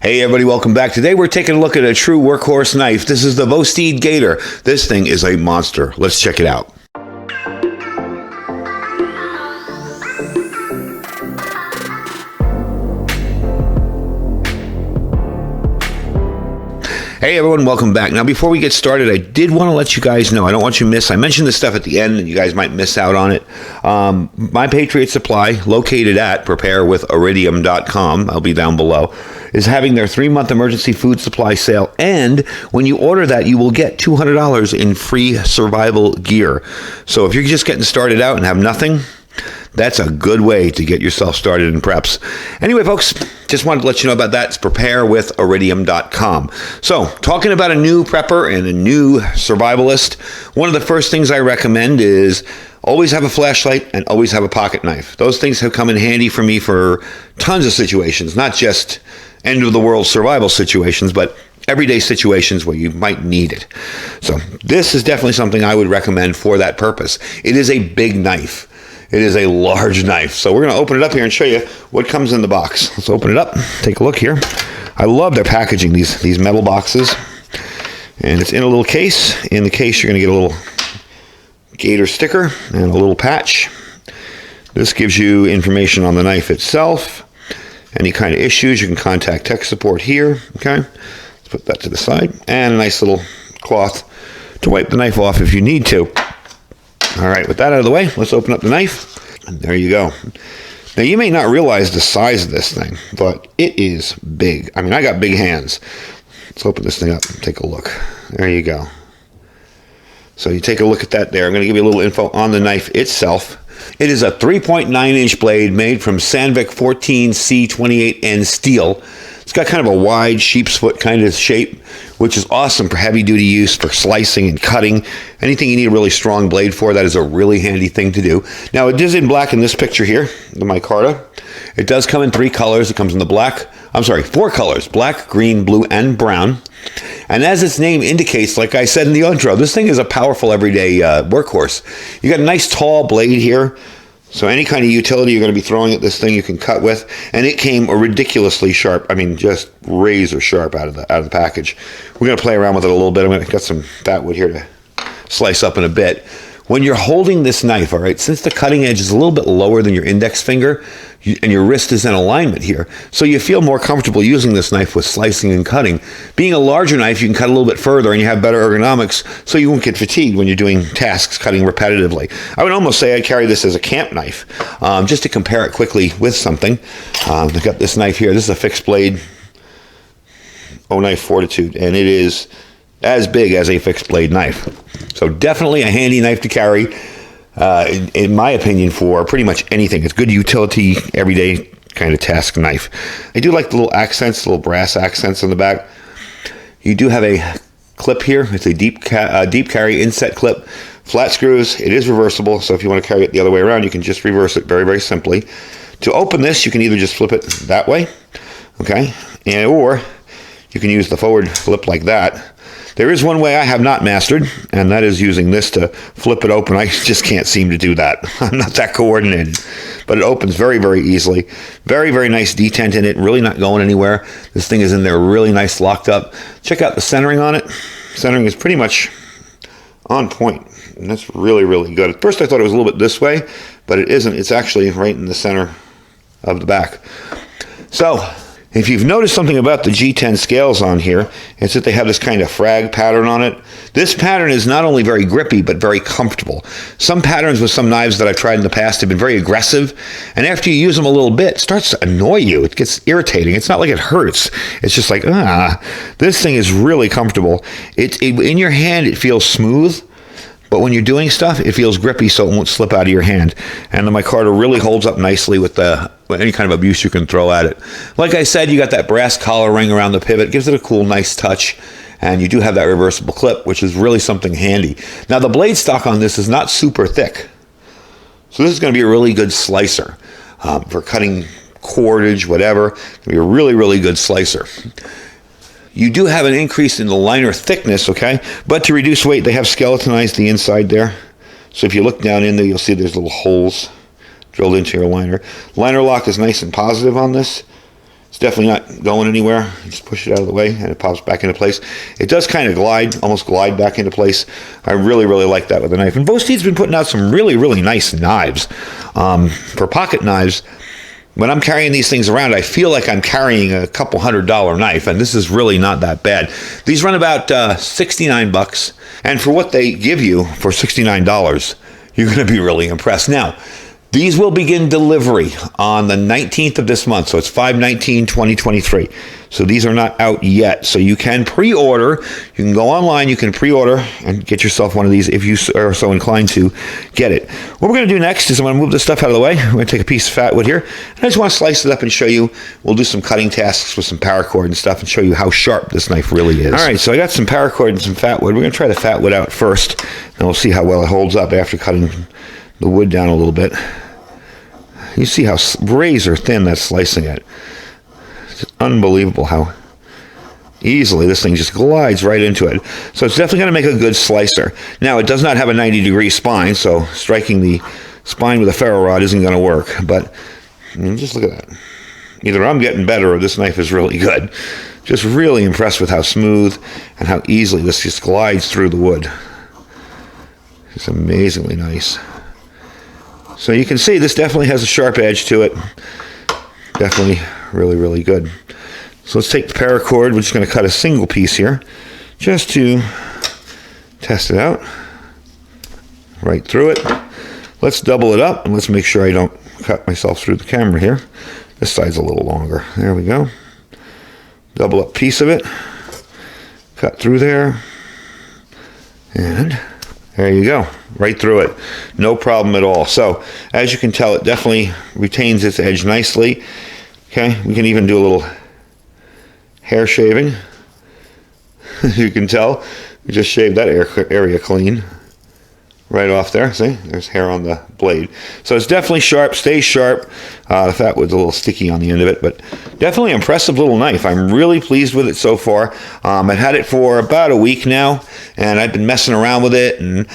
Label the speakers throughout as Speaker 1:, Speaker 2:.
Speaker 1: Hey everybody, welcome back. Today we're taking a look at a true workhorse knife. This is the Vosteed Gator. This thing is a monster. Let's check it out. Hey everyone, welcome back. Now before we get started, I did want to let you guys know, I don't want you to miss, I mentioned this stuff at the end and you guys might miss out on it. My Patriot Supply, located at preparewithiridium.com, I'll be down below, is having their 3-month emergency food supply sale. And when you order that, you will get $200 in free survival gear. So if you're just getting started out and have nothing, that's a good way to get yourself started in preps. Anyway, folks, just wanted to let you know about that. It's preparewithiridium.com. So, talking about a new prepper and a new survivalist, one of the first things I recommend is always have a flashlight and always have a pocket knife. Those things have come in handy for me for tons of situations, not just end-of-the-world survival situations, but everyday situations where you might need it. So, this is definitely something I would recommend for that purpose. It is a big knife. It is a large knife. So we're going to open it up here and show you what comes in the box. Let's open it up. Take a look here. I love their packaging, these metal boxes. And it's in a little case. In the case, you're going to get a little Gator sticker and a little patch. This gives you information on the knife itself. Any kind of issues, you can contact tech support here. Okay. Let's put that to the side. And a nice little cloth to wipe the knife off if you need to. All right, with that out of the way, let's open up the knife. And there you go. Now, you may not realize the size of this thing, but it is big. I mean, I got big hands. Let's open this thing up and take a look. There you go. So you take a look at that there. I'm going to give you a little info on the knife itself. It is a 3.9-inch blade made from Sandvik 14C28N steel. It's got kind of a wide sheep's foot kind of shape, which is awesome for heavy-duty use for slicing and cutting. Anything you need a really strong blade for, that is a really handy thing to do. Now, it is in black in this picture here, the micarta. It does come in 3 colors. It comes in the 4 colors, black, green, blue, and brown. And as its name indicates, like I said in the intro, this thing is a powerful everyday workhorse. You got a nice tall blade here. So any kind of utility you're going to be throwing at this thing, you can cut with. And it came ridiculously sharp. I mean, just razor sharp out of the package. We're going to play around with it a little bit. I'm going to got some fat wood here to slice up in a bit. When you're holding this knife, all right, since the cutting edge is a little bit lower than your index finger, and your wrist is in alignment here, so you feel more comfortable using this knife with slicing and cutting. Being a larger knife, you can cut a little bit further and you have better ergonomics, so you won't get fatigued when you're doing tasks cutting repetitively. I would almost say I'd carry this as a camp knife, just to compare it quickly with something. I've got this knife here. This is a fixed blade O-Knife Fortitude, and it is as big as a fixed blade knife. So definitely a handy knife to carry, in my opinion, for pretty much anything. It's good utility, everyday kind of task knife. I do like the little accents, little brass accents on the back. You do have a clip here. It's a deep carry inset clip, flat screws. It is reversible, so if you want to carry it the other way around, you can just reverse it very, very simply. To open this, you can either just flip it that way, okay, or you can use the forward flip like that. There is one way I have not mastered, and that is using this to flip it open. I just can't seem to do that. I'm not that coordinated. But it opens very, very easily. Very, very nice detent in it. Really not going anywhere. This thing is in there really nice, locked up. Check out the centering on it. Centering is pretty much on point. And that's really, really good. At first I thought it was a little bit this way, but it isn't. It's actually right in the center of the back. So, if you've noticed something about the G10 scales on here, it's that they have this kind of frag pattern on it. This pattern is not only very grippy, but very comfortable. Some patterns with some knives that I've tried in the past have been very aggressive, and after you use them a little bit, it starts to annoy you. It gets irritating. It's not like it hurts. It's just like, this thing is really comfortable. In your hand, it feels smooth. But when you're doing stuff, it feels grippy, so it won't slip out of your hand. And the micarta really holds up nicely with any kind of abuse you can throw at it. Like I said, you got that brass collar ring around the pivot. Gives it a cool, nice touch. And you do have that reversible clip, which is really something handy. Now, the blade stock on this is not super thick. So this is going to be a really good slicer for cutting cordage, whatever. It's going to be a really, really good slicer. You do have an increase in the liner thickness, okay? But to reduce weight, they have skeletonized the inside there. So if you look down in there, you'll see there's little holes drilled into your liner. Liner lock is nice and positive on this. definitely not going anywhere. You just push it out of the way and it pops back into place. It does kind of almost glide back into place. I really, really like that with the knife. And Vosteed's been putting out some really, really nice knives. For pocket knives, when I'm carrying these things around, I feel like I'm carrying a couple $100 knife, and this is really not that bad. These run about $69, and for what they give you for $69, you're going to be really impressed. Now, these will begin delivery on the 19th of this month, so it's 5/19/2023. So these are not out yet, so you can pre-order. You can go online, you can pre-order and get yourself one of these if you are so inclined to get it. What we're going to do next is I'm going to move this stuff out of the way. We're going to take a piece of fat wood here, and I just want to slice it up and show you. We'll do some cutting tasks with some paracord and stuff and show you how sharp this knife really is. All right, so I got some paracord and some fat wood. We're going to try the fat wood out first, and we'll see how well it holds up after cutting the wood down a little bit. You see how razor thin that's slicing it. It's unbelievable how easily this thing just glides right into it. So it's definitely going to make a good slicer. Now, it does not have a 90-degree spine, so striking the spine with a ferro rod isn't going to work. But just look at that. Either I'm getting better or this knife is really good. Just really impressed with how smooth and how easily this just glides through the wood. It's amazingly nice. So you can see this definitely has a sharp edge to it. Definitely really, really good. So let's take the paracord. We're just going to cut a single piece here just to test it out. Right through it. Let's double it up and let's make sure I don't cut myself through the camera here. This side's a little longer. There we go. Double up piece of it. Cut through there. And there you go, right through it. No problem at all. So, as you can tell, it definitely retains its edge nicely. Okay, we can even do a little hair shaving. You can tell, we just shaved that area clean. Right off there, see? There's hair on the blade. So it's definitely sharp, stays sharp. The fat wood's a little sticky on the end of it, but definitely impressive little knife. I'm really pleased with it so far. I've had it for about a week now, and I've been messing around with it and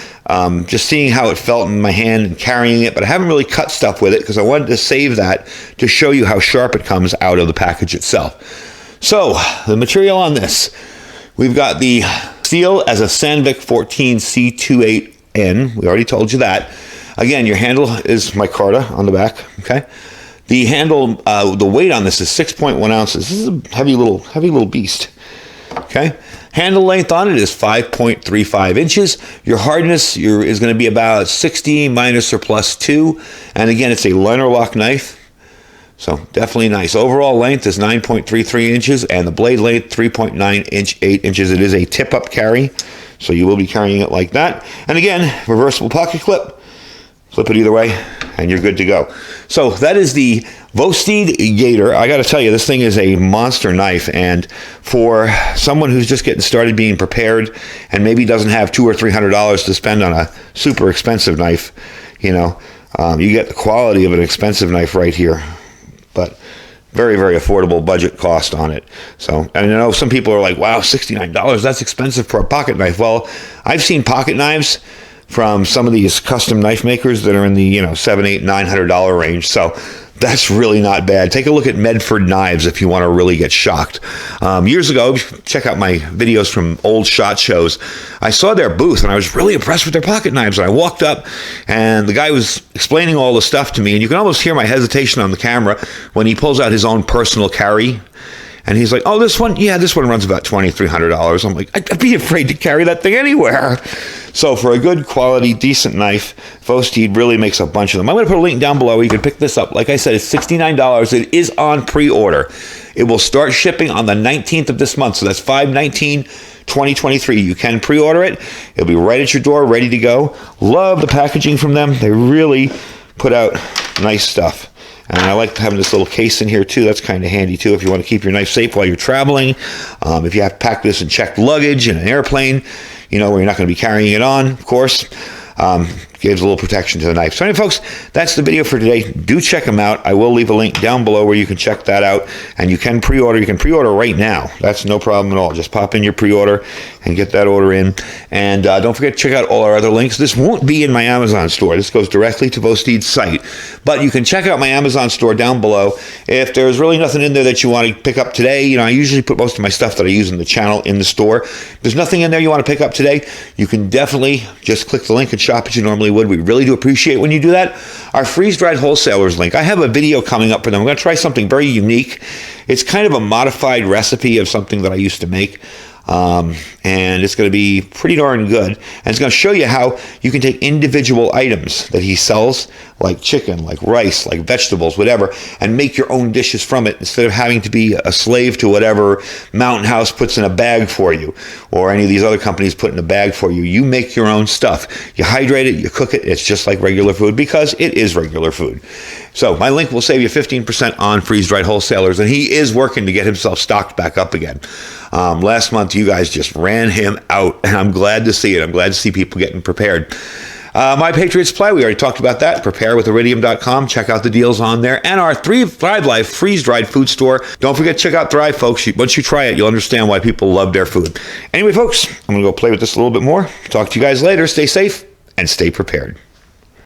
Speaker 1: just seeing how it felt in my hand and carrying it, but I haven't really cut stuff with it because I wanted to save that to show you how sharp it comes out of the package itself. So, the material on this. We've got the steel as a Sandvik 14 C28N. We already told you that. Again, your handle is micarta on the back. Okay. The handle, the weight on this is 6.1 ounces. This is a heavy little beast. Okay. Handle length on it is 5.35 inches. Your hardness is going to be about 60 minus or plus 2. And again, it's a liner lock knife. So definitely nice. Overall length is 9.33 inches and the blade length 3.98 inches. It is a tip-up carry. So you will be carrying it like that. And again, reversible pocket clip. Flip it either way, and you're good to go. So that is the Vosteed Gator. I got to tell you, this thing is a monster knife. And for someone who's just getting started being prepared and maybe doesn't have $200 or $300 to spend on a super expensive knife, you know, you get the quality of an expensive knife right here. But very, very affordable budget cost on it. So, and I know some people are like, wow, $69, that's expensive for a pocket knife. Well, I've seen pocket knives from some of these custom knife makers that are in the, $700, $800, $900 range. So that's really not bad. Take a look at Medford knives if you want to really get shocked. Years ago, check out my videos from old SHOT Shows. I saw their booth and I was really impressed with their pocket knives. And I walked up and the guy was explaining all the stuff to me, and you can almost hear my hesitation on the camera when he pulls out his own personal carry. And he's like, oh, this one? Yeah, this one runs about $200, $300. I'm like, I'd be afraid to carry that thing anywhere. So for a good quality, decent knife, Vosteed really makes a bunch of them. I'm going to put a link down below where you can pick this up. Like I said, it's $69. It is on pre-order. It will start shipping on the 19th of this month. So that's 5/19/2023. You can pre-order it. It'll be right at your door, ready to go. Love the packaging from them. They really put out nice stuff. And I like having this little case in here too. That's kind of handy too if you want to keep your knife safe while you're traveling. If you have to pack this in checked luggage in an airplane, where you're not going to be carrying it on, of course. gives a little protection to the knife. So anyway, folks, that's the video for today. Do check them out. I will leave a link down below where you can check that out, and you can pre-order. You can pre-order right now. That's no problem at all. Just pop in your pre-order and get that order in. And don't forget to check out all our other links. This won't be in my Amazon store. This goes directly to Vosteed's site, but you can check out my Amazon store down below. If there's really nothing in there that you want to pick up today, you know, I usually put most of my stuff that I use in the channel in the store. If there's nothing in there you want to pick up today, you can definitely just click the link and shop as you normally would. We really do appreciate when you do that. Our freeze-dried wholesalers link, I have a video coming up for them. I'm going to try something very unique. It's kind of a modified recipe of something that I used to make. And it's going to be pretty darn good. And it's going to show you how you can take individual items that he sells, like chicken, like rice, like vegetables, whatever, and make your own dishes from it instead of having to be a slave to whatever Mountain House puts in a bag for you, or any of these other companies put in a bag for you. You make your own stuff. You hydrate it, you cook it. It's just like regular food because it is regular food. So my link will save you 15% on freeze-dried wholesalers, and he is working to get himself stocked back up again. Last month, you guys just ran him out, and I'm glad to see it. I'm glad to see people getting prepared. My Patriot Supply, we already talked about that. Preparewithiridium.com. Check out the deals on there. And our Thrive Life freeze-dried food store. Don't forget to check out Thrive, folks. Once you try it, you'll understand why people love their food. Anyway, folks, I'm going to go play with this a little bit more. Talk to you guys later. Stay safe and stay prepared.